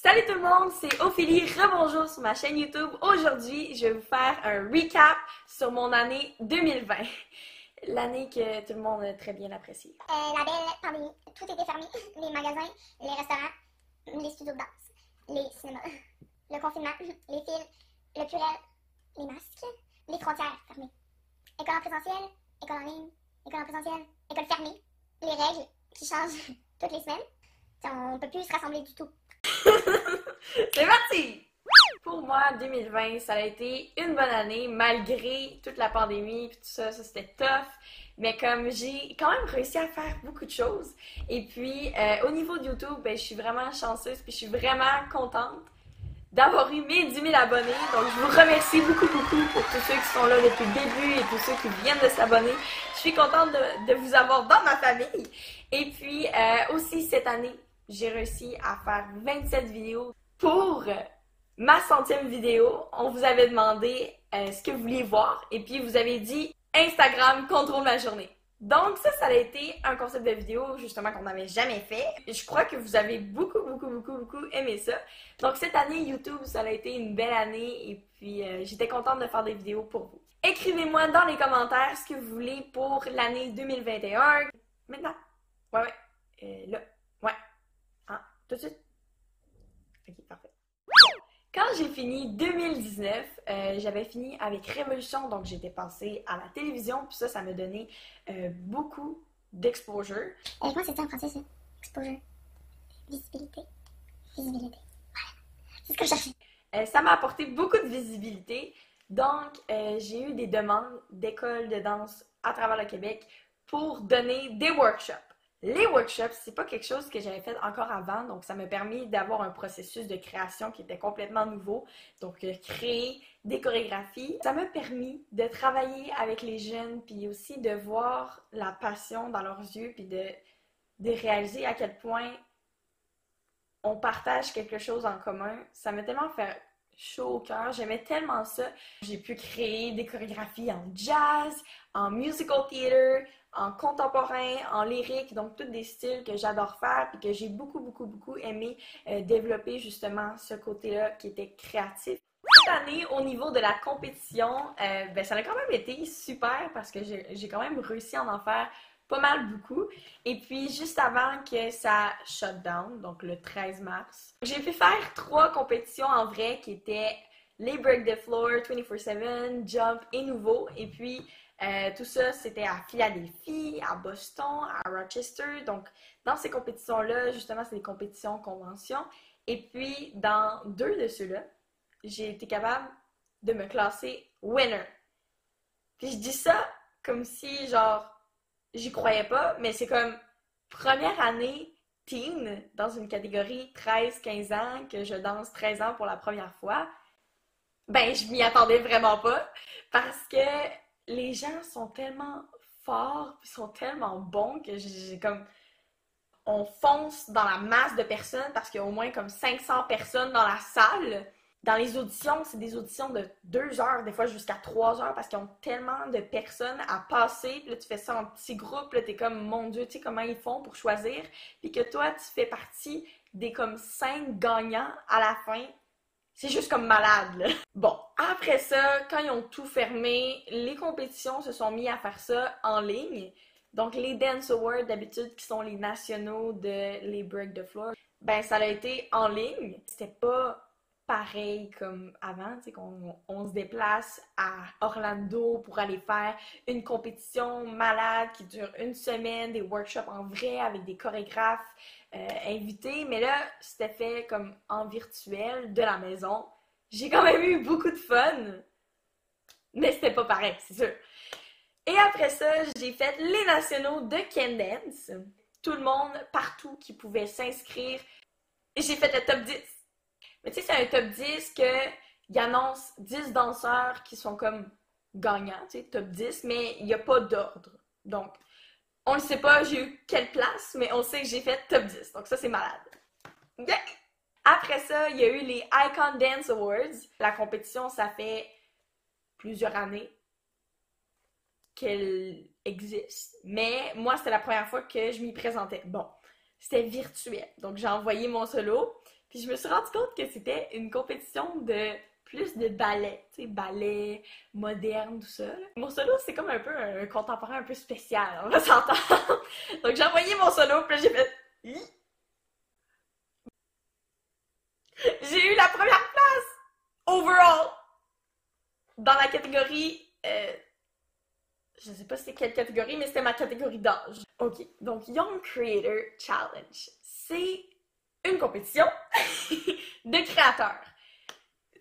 Salut tout le monde, c'est Ophélie, rebonjour sur ma chaîne YouTube. Aujourd'hui, je vais vous faire un recap sur mon année 2020. L'année que tout le monde a très bien appréciée. La belle pandémie, tout était fermé. Les magasins, les restaurants, les studios de danse, les cinémas, le confinement, les fils, le purel, les masques, les frontières fermées. École en présentiel, école en ligne, école en présentiel, école fermée, les règles qui changent toutes les semaines. On ne peut plus se rassembler du tout. C'est parti! Pour moi, 2020, ça a été une bonne année, malgré toute la pandémie et tout ça, c'était tough. Mais comme j'ai quand même réussi à faire beaucoup de choses. Et puis, au niveau de YouTube, je suis vraiment chanceuse puis je suis vraiment contente d'avoir eu mes 10 000 abonnés. Donc, je vous remercie beaucoup pour tous ceux qui sont là depuis le début et tous ceux qui viennent de s'abonner. Je suis contente de vous avoir dans ma famille. Et puis, aussi cette année, j'ai réussi à faire 27 vidéos. Pour ma 100e vidéo, on vous avait demandé ce que vous vouliez voir et puis vous avez dit Instagram contrôle ma journée. Donc ça a été un concept de vidéo justement qu'on n'avait jamais fait. Je crois que vous avez beaucoup aimé ça. Donc cette année YouTube, ça a été une belle année et puis j'étais contente de faire des vidéos pour vous. Écrivez-moi dans les commentaires ce que vous voulez pour l'année 2021. Maintenant. Ouais. Là. Ouais. Ah, tout de suite. Ok, parfait. Quand j'ai fini 2019, j'avais fini avec Révolution, donc j'étais passée à la télévision, puis ça m'a donné beaucoup d'exposure. Moi, c'est ça en français, ça. Exposure. Visibilité. Visibilité. Voilà. C'est ce que je cherchais. Ça m'a apporté beaucoup de visibilité, donc j'ai eu des demandes d'écoles de danse à travers le Québec pour donner des workshops. Les workshops, c'est pas quelque chose que j'avais fait encore avant, donc ça m'a permis d'avoir un processus de création qui était complètement nouveau. Donc, créer des chorégraphies. Ça m'a permis de travailler avec les jeunes, puis aussi de voir la passion dans leurs yeux, puis de réaliser à quel point on partage quelque chose en commun. Ça m'a tellement fait chaud au cœur. J'aimais tellement ça. J'ai pu créer des chorégraphies en jazz, en musical theater, en contemporain, en lyrique, donc tous des styles que j'adore faire et que j'ai beaucoup aimé développer justement ce côté-là qui était créatif. Cette année, au niveau de la compétition, ça a quand même été super parce que j'ai quand même réussi à en faire pas mal beaucoup. Et puis, juste avant que ça shut down, donc le 13 mars, j'ai pu faire 3 compétitions en vrai qui étaient les Break the Floor, 24/7, Jump et Nouveau. Et puis, tout ça, c'était à Philadelphie, à Boston, à Rochester. Donc, dans ces compétitions-là, justement, c'est des compétitions conventions. Et puis, dans 2 de ceux-là, j'ai été capable de me classer winner. Puis je dis ça comme si, genre, j'y croyais pas, mais c'est comme première année teen dans une catégorie 13-15 ans, que je danse 13 ans pour la première fois. Je m'y attendais vraiment pas parce que les gens sont tellement forts puis sont tellement bons que j'ai comme on fonce dans la masse de personnes parce qu'il y a au moins comme 500 personnes dans la salle. Dans les auditions, c'est des auditions de 2 heures, des fois jusqu'à 3 heures parce qu'ils ont tellement de personnes à passer. Puis là, tu fais ça en petits groupes, là, t'es comme, mon Dieu, tu sais comment ils font pour choisir. Puis que toi, tu fais partie des comme 5 gagnants à la fin. C'est juste comme malade, là. Bon, après ça, quand ils ont tout fermé, les compétitions se sont mis à faire ça en ligne. Donc, les Dance Awards, d'habitude, qui sont les nationaux de les Break the Floor, ça a été en ligne. C'était pas pareil comme avant, tu sais, qu'on se déplace à Orlando pour aller faire une compétition malade qui dure 1 semaine, des workshops en vrai avec des chorégraphes invités, mais là, c'était fait comme en virtuel de la maison. J'ai quand même eu beaucoup de fun, mais c'était pas pareil, c'est sûr. Et après ça, j'ai fait les nationaux de Ken Dance. Tout le monde, partout, qui pouvait s'inscrire. Et j'ai fait le top 10. Mais tu sais, c'est un top 10 qu'il annonce 10 danseurs qui sont comme gagnants, tu sais, top 10, mais il n'y a pas d'ordre. Donc, on ne sait pas j'ai eu quelle place, mais on sait que j'ai fait top 10. Donc ça, c'est malade. Yeah! Après ça, il y a eu les Icon Dance Awards. La compétition, ça fait plusieurs années qu'elle existe. Mais moi, c'était la première fois que je m'y présentais. Bon, c'était virtuel. Donc, j'ai envoyé mon solo. Puis je me suis rendu compte que c'était une compétition de plus de ballet, tu sais, ballet moderne, tout ça. Là. Mon solo, c'est comme un peu un contemporain un peu spécial, on va s'entendre. Donc j'ai envoyé mon solo, puis j'ai fait... Hi! J'ai eu la première place overall dans la catégorie... je sais pas c'était quelle catégorie, mais c'était ma catégorie d'âge. Ok, donc Young Creator Challenge. C'est une compétition de créateurs.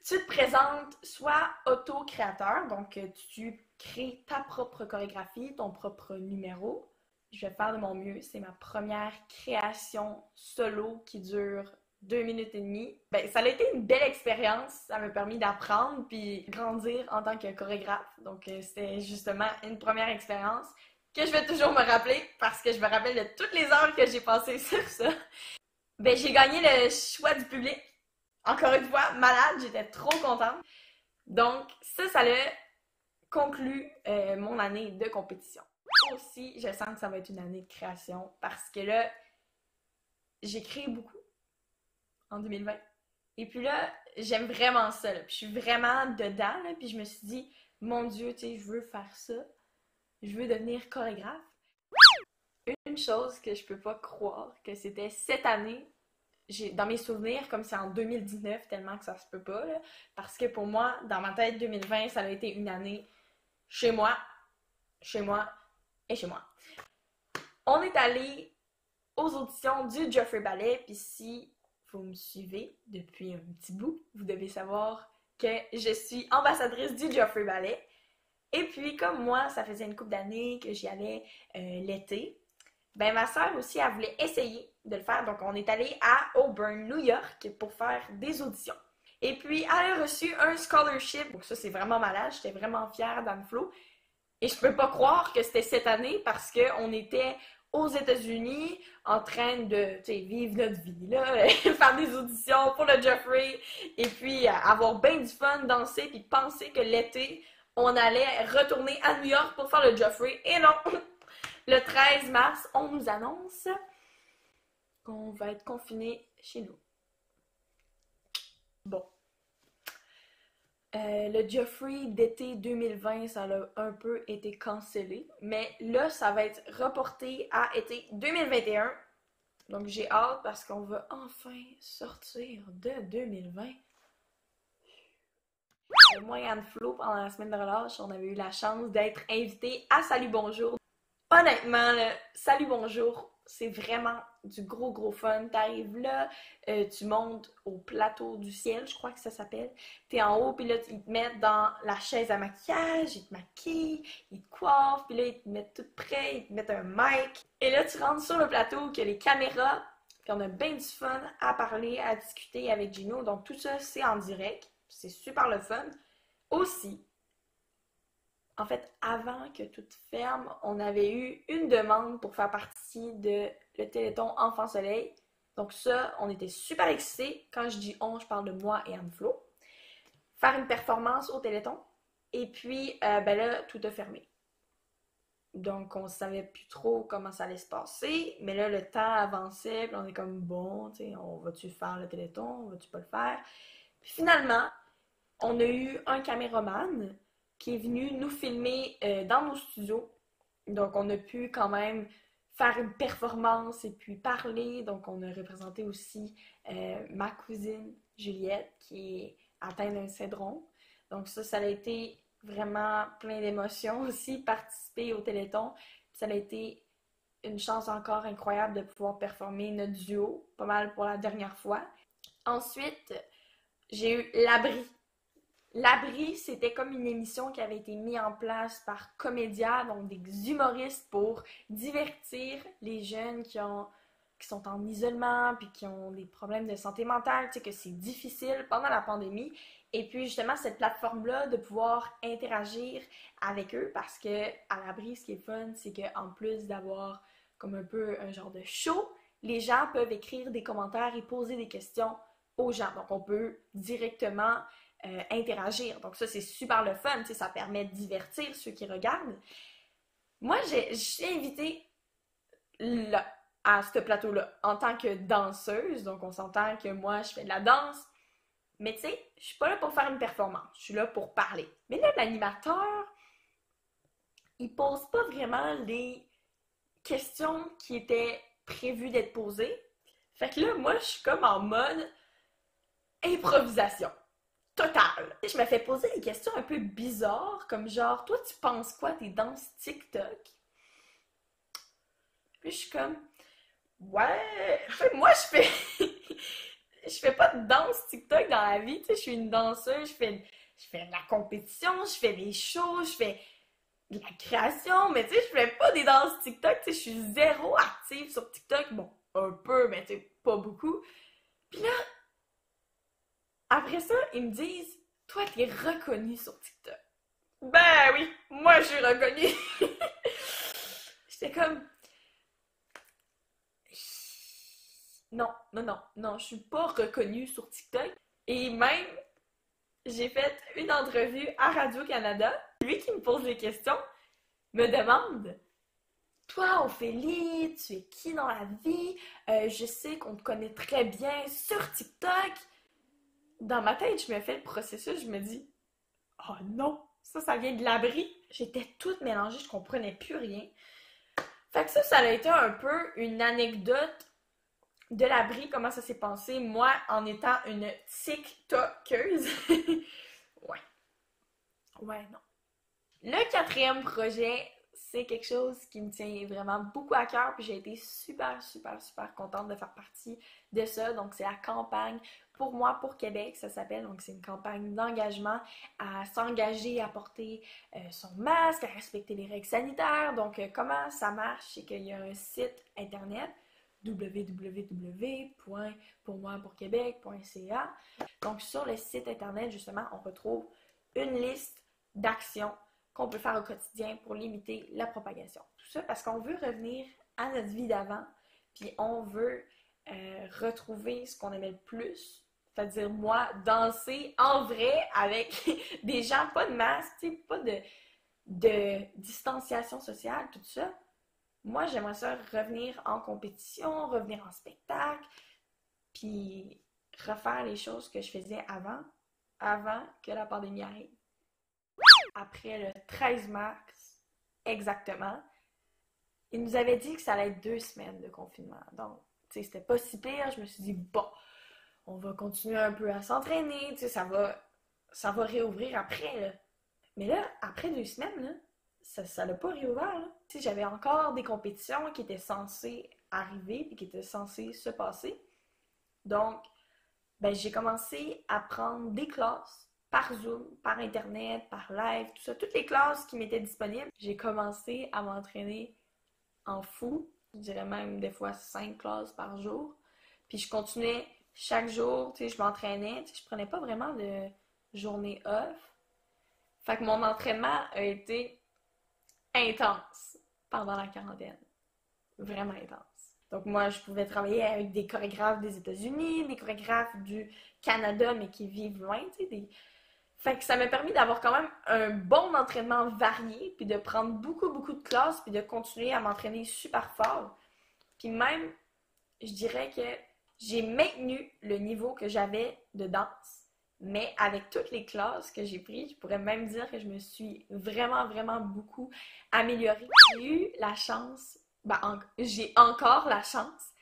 Tu te présentes soit auto-créateur, donc tu crées ta propre chorégraphie, ton propre numéro. Je vais faire de mon mieux. C'est ma première création solo qui dure 2 minutes et demie. Ben, ça a été une belle expérience. Ça m'a permis d'apprendre puis grandir en tant que chorégraphe. Donc, c'était justement une première expérience que je vais toujours me rappeler parce que je me rappelle de toutes les heures que j'ai passées sur ça. Ben, j'ai gagné le choix du public. Encore une fois, malade, j'étais trop contente. Donc, ça l'a conclu mon année de compétition. Aussi, je sens que ça va être une année de création parce que là, j'ai créé beaucoup en 2020. Et puis là, j'aime vraiment ça. Là. Puis je suis vraiment dedans. Là, puis je me suis dit, mon Dieu, tu sais, je veux faire ça. Je veux devenir chorégraphe. Une chose que je peux pas croire que c'était cette année, dans mes souvenirs, comme c'est en 2019, tellement que ça se peut pas, là, parce que pour moi, dans ma tête, 2020, ça a été une année chez moi et chez moi. On est allé aux auditions du Joffrey Ballet, puis si vous me suivez depuis un petit bout, vous devez savoir que je suis ambassadrice du Joffrey Ballet. Et puis, comme moi, ça faisait une couple d'années que j'y allais l'été, ben ma sœur aussi, elle voulait essayer de le faire. Donc, on est allé à Auburn, New York, pour faire des auditions. Et puis, elle a reçu un scholarship. Donc, ça, c'est vraiment malade. J'étais vraiment fière d'Anne-Flo. Et je peux pas croire que c'était cette année parce qu'on était aux États-Unis en train de vivre notre vie, là, faire des auditions pour le Joffrey et puis avoir bien du fun, danser, puis penser que l'été, on allait retourner à New York pour faire le Joffrey. Et non! Le 13 mars, on nous annonce qu'on va être confinés chez nous. Bon. Le Joffrey d'été 2020, ça a un peu été cancellé. Mais là, ça va être reporté à été 2021. Donc, j'ai hâte parce qu'on va enfin sortir de 2020. Moi et Anne-Flo, pendant la semaine de relâche, on avait eu la chance d'être invités à Salut Bonjour. Honnêtement, là, Salut Bonjour, c'est vraiment du gros fun. T'arrives là, tu montes au plateau du ciel, je crois que ça s'appelle. T'es en haut, puis là, ils te mettent dans la chaise à maquillage, ils te maquillent, ils te coiffent, puis là, ils te mettent tout près, ils te mettent un mic. Et là, tu rentres sur le plateau, qu'il y a les caméras, puis on a bien du fun à parler, à discuter avec Gino. Donc tout ça, c'est en direct. C'est super le fun. Aussi, en fait, avant que tout ferme, on avait eu une demande pour faire partie de le Téléthon Enfant Soleil. Donc ça, on était super excités. Quand je dis on, je parle de moi et Anne-Flo. Faire une performance au Téléthon. Et puis, ben là, tout a fermé. Donc, on savait plus trop comment ça allait se passer. Mais là, le temps avançait. Puis on est comme, bon, tu sais, on va-tu faire le Téléthon? On va-tu pas le faire? Puis finalement, on a eu un caméraman qui est venu nous filmer dans nos studios. Donc, on a pu quand même faire une performance et puis parler. Donc, on a représenté aussi ma cousine Juliette qui est atteinte d'un cédron. Donc, ça a été vraiment plein d'émotions aussi, participer au Téléthon. Puis ça a été une chance encore incroyable de pouvoir performer notre duo, pas mal pour la dernière fois. Ensuite, j'ai eu l'Abri. L'Abri, c'était comme une émission qui avait été mise en place par Comédia, donc des humoristes pour divertir les jeunes qui sont en isolement puis qui ont des problèmes de santé mentale, tu sais, que c'est difficile pendant la pandémie. Et puis justement, cette plateforme-là, de pouvoir interagir avec eux parce que à l'Abri, ce qui est fun, c'est qu'en plus d'avoir comme un peu un genre de show, les gens peuvent écrire des commentaires et poser des questions aux gens. Donc on peut directement interagir. Donc ça, c'est super le fun, tu sais, ça permet de divertir ceux qui regardent. Moi, j'ai invité là. à ce plateau-là en tant que danseuse. Donc, on s'entend que moi, je fais de la danse. Mais tu sais, je suis pas là pour faire une performance. Je suis là pour parler. Mais là, l'animateur, il pose pas vraiment les questions qui étaient prévues d'être posées. Fait que là, moi, je suis comme en mode improvisation totale. Je me fais poser des questions un peu bizarres, comme genre, toi, tu penses quoi des danses TikTok? Puis je suis comme, ouais, moi, je fais pas de danse TikTok dans la vie, tu sais, je suis une danseuse, je fais de la compétition, je fais des shows, je fais de la création, mais tu sais, je fais pas des danses TikTok, tu sais, je suis zéro active sur TikTok, bon, un peu, mais tu sais, pas beaucoup. Puis là, après ça, ils me disent, toi, t'es reconnue sur TikTok. Ben oui, moi, je suis reconnue. J'étais comme, non, non, non, non, je suis pas reconnue sur TikTok. Et même, j'ai fait une entrevue à Radio-Canada. Lui qui me pose les questions me demande, toi, Ophélie, tu es qui dans la vie? Je sais qu'on te connaît très bien sur TikTok. Dans ma tête, je me fais le processus, je me dis, oh non, ça vient de l'abri. J'étais toute mélangée, je comprenais plus rien. Fait que ça a été un peu une anecdote de l'abri, comment ça s'est passé, moi, en étant une TikTokeuse. Ouais. Ouais, non. Le quatrième projet, c'est quelque chose qui me tient vraiment beaucoup à cœur, puis j'ai été super, super, super contente de faire partie de ça. Donc, c'est la campagne Pour moi, pour Québec, ça s'appelle. Donc, c'est une campagne d'engagement à s'engager à porter son masque, à respecter les règles sanitaires. Donc, comment ça marche? C'est qu'il y a un site internet www.pourmoipourquebec.ca. Donc, sur le site internet, justement, on retrouve une liste d'actions qu'on peut faire au quotidien pour limiter la propagation. Tout ça parce qu'on veut revenir à notre vie d'avant, puis on veut retrouver ce qu'on aimait le plus, c'est-à-dire moi, danser en vrai avec des gens, pas de masque, pas de distanciation sociale, tout ça. Moi, j'aimerais ça revenir en compétition, revenir en spectacle, puis refaire les choses que je faisais avant que la pandémie arrive. Après le 13 mars, exactement, ils nous avaient dit que ça allait être 2 semaines de confinement. Donc, tu sais, c'était pas si pire. Je me suis dit, bon, on va continuer un peu à s'entraîner, tu sais, ça va réouvrir après, là. Mais là, après 2 semaines, là, ça l'a pas réouvert, là. Tu sais, j'avais encore des compétitions qui étaient censées arriver puis qui étaient censées se passer. Donc, ben, j'ai commencé à prendre des classes par Zoom, par Internet, par live, tout ça. Toutes les classes qui m'étaient disponibles, j'ai commencé à m'entraîner en fou. Je dirais même des fois 5 classes par jour. Puis je continuais chaque jour, tu sais, je m'entraînais. Tu sais, je prenais pas vraiment de journée off. Fait que mon entraînement a été intense pendant la quarantaine. Vraiment intense. Donc moi, je pouvais travailler avec des chorégraphes des États-Unis, des chorégraphes du Canada, mais qui vivent loin, tu sais. Fait que ça m'a permis d'avoir quand même un bon entraînement varié, puis de prendre beaucoup, beaucoup de classes, puis de continuer à m'entraîner super fort. Puis même, je dirais que j'ai maintenu le niveau que j'avais de danse. Mais avec toutes les classes que j'ai prises, je pourrais même dire que je me suis vraiment, vraiment beaucoup améliorée. J'ai eu la chance, j'ai encore la chance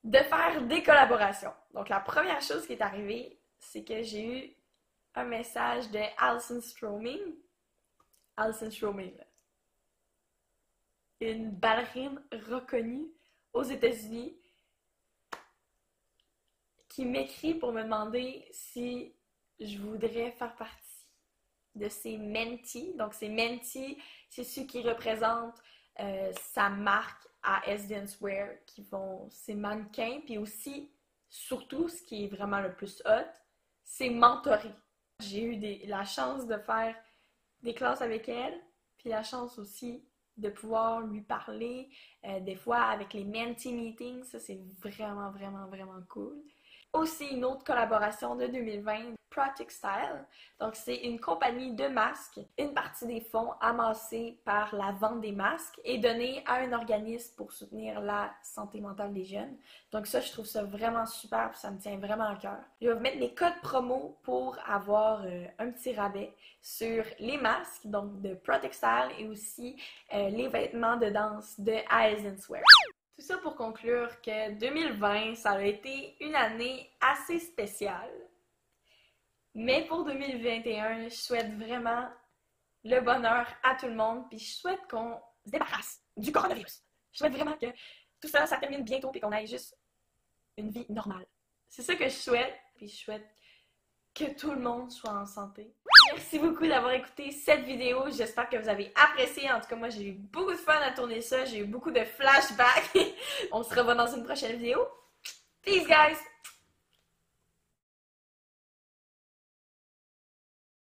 de faire des collaborations. Donc la première chose qui est arrivée, c'est que j'ai eu un message de Alison Stroming. Alison Stroming, là. Une ballerine reconnue aux États-Unis qui m'écrit pour me demander si je voudrais faire partie de ses mentees. Donc, ses mentees, c'est ceux qui représentent sa marque à S Dancewear, qui font ses mannequins, puis aussi, surtout, ce qui est vraiment le plus hot, c'est mentorer. J'ai eu la chance de faire des classes avec elle, puis la chance aussi de pouvoir lui parler, des fois avec les mentee meetings, ça c'est vraiment, vraiment, vraiment cool. Aussi une autre collaboration de 2020, Protect Style. Donc c'est une compagnie de masques. Une partie des fonds amassés par la vente des masques est donnée à un organisme pour soutenir la santé mentale des jeunes. Donc ça, je trouve ça vraiment super, puis ça me tient vraiment à cœur. Je vais vous mettre mes codes promo pour avoir un petit rabais sur les masques, donc de Protect Style, et aussi les vêtements de danse de Eyes & Swear. Tout ça pour conclure que 2020, ça a été une année assez spéciale. Mais pour 2021, je souhaite vraiment le bonheur à tout le monde, puis je souhaite qu'on se débarrasse du coronavirus. Je souhaite vraiment que tout ça, ça termine bientôt, puis qu'on ait juste une vie normale. C'est ça que je souhaite, puis je souhaite que tout le monde soit en santé. Merci beaucoup d'avoir écouté cette vidéo. J'espère que vous avez apprécié. En tout cas, moi, j'ai eu beaucoup de fun à tourner ça. J'ai eu beaucoup de flashbacks. On se revoit dans une prochaine vidéo. Peace, guys!